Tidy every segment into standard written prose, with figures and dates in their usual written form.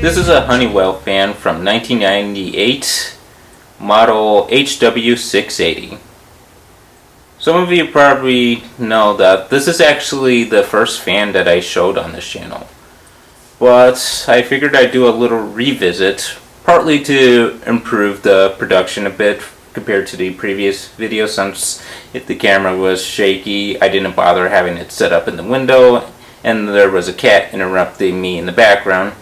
This is a Honeywell fan from 1998, model HW-680. Some of you probably know that this is actually the first fan that I showed on this channel. But I figured I'd do a little revisit, partly to improve the production a bit compared to the previous video, since if the camera was shaky, I didn't bother having it set up in the window, and there was a cat interrupting me in the background.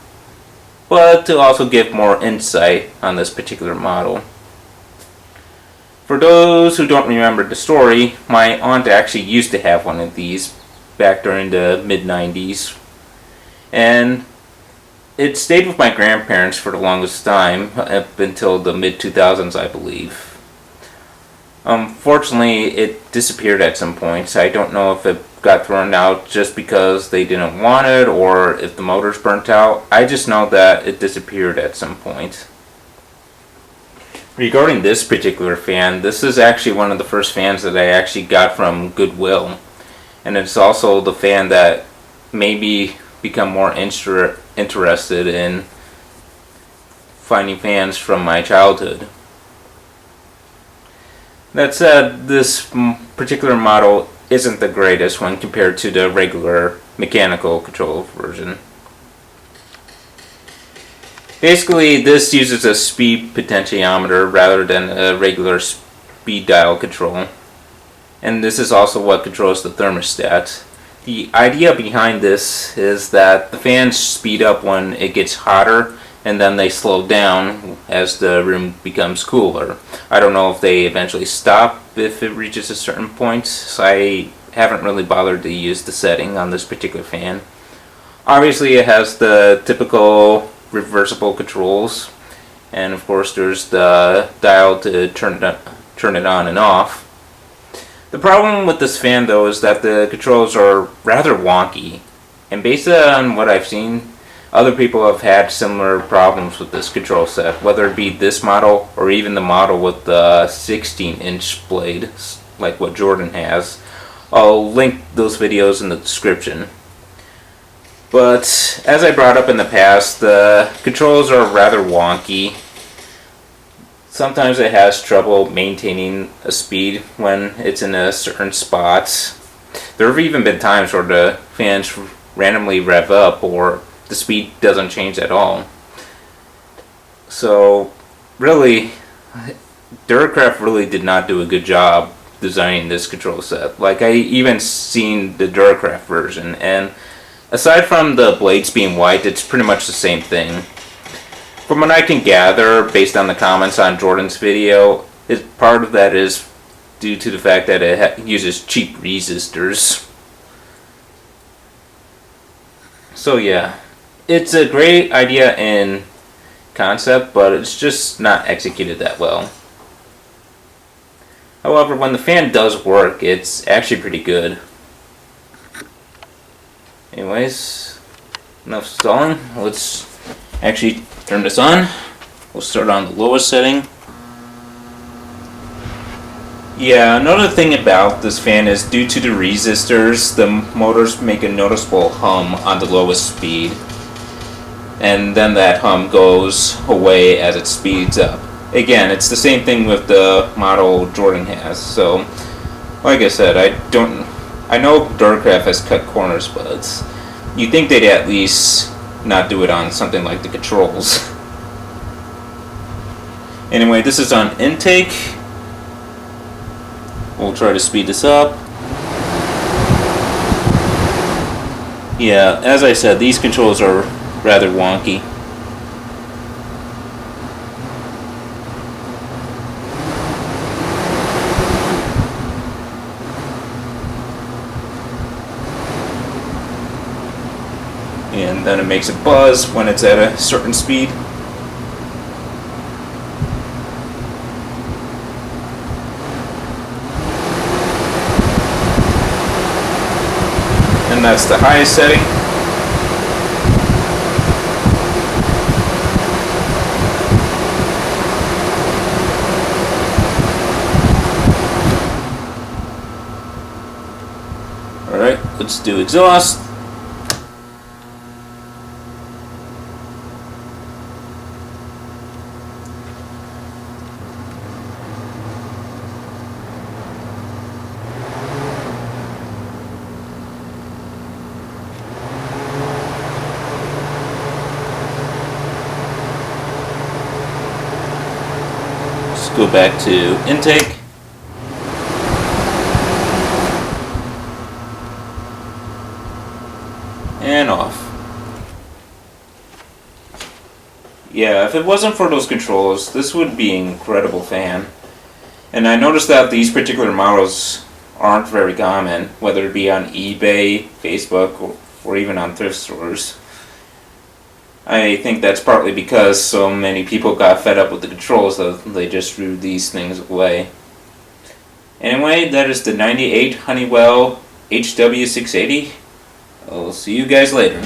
But to also give more insight on this particular model. For those who don't remember the story, my aunt actually used to have one of these back during the mid-90s. And it stayed with my grandparents for the longest time, up until the mid-2000s, I believe. Unfortunately, it disappeared at some point. I don't know if it got thrown out just because they didn't want it or if the motors burnt out. I just know that it disappeared at some point. Regarding this particular fan, this is actually one of the first fans that I actually got from Goodwill. And it's also the fan that made me become more interested in finding fans from my childhood. That said, this particular model isn't the greatest when compared to the regular mechanical control version. Basically, this uses a speed potentiometer rather than a regular speed dial control. And this is also what controls the thermostat. The idea behind this is that the fans speed up when it gets hotter, and then they slow down as the room becomes cooler. I don't know if they eventually stop if it reaches a certain point, so I haven't really bothered to use the setting on this particular fan. Obviously it has the typical reversible controls, and of course there's the dial to turn it on and off. The problem with this fan though is that the controls are rather wonky, and based on what I've seen, other people have had similar problems with this control set, whether it be this model or even the model with the 16-inch blade, like what Jordan has. I'll link those videos in the description. But as I brought up in the past, the controls are rather wonky. Sometimes it has trouble maintaining a speed when it's in a certain spot. There have even been times where the fans randomly rev up or the speed doesn't change at all. So really, Duracraft really did not do a good job designing this control set. Like, I even seen the Duracraft version, and aside from the blades being white, it's pretty much the same thing. From what I can gather, based on the comments on Jordan's video, part of that is due to the fact that it uses cheap resistors. So yeah, it's a great idea in concept, but it's just not executed that well. However, when the fan does work, it's actually pretty good. Anyways, enough stalling. Let's actually turn this on. We'll start on the lowest setting. Yeah, another thing about this fan is due to the resistors, the motors make a noticeable hum on the lowest speed. And then that hum goes away as it speeds up. Again, it's the same thing with the model Jordan has. So, like I said, I know Duracraft has cut corners, but you'd think they'd at least not do it on something like the controls. Anyway, this is on intake. We'll try to speed this up. Yeah, as I said, these controls are rather wonky. And then it makes a buzz when it's at a certain speed. And that's the highest setting. Alright, let's do exhaust. go back to intake. And off. Yeah, if it wasn't for those controls, this would be an incredible fan. And I noticed that these particular models aren't very common, whether it be on eBay, Facebook, or even on thrift stores. I think that's partly because so many people got fed up with the controls that they just threw these things away. Anyway, that is the '98 Honeywell HW-680. I'll see you guys later.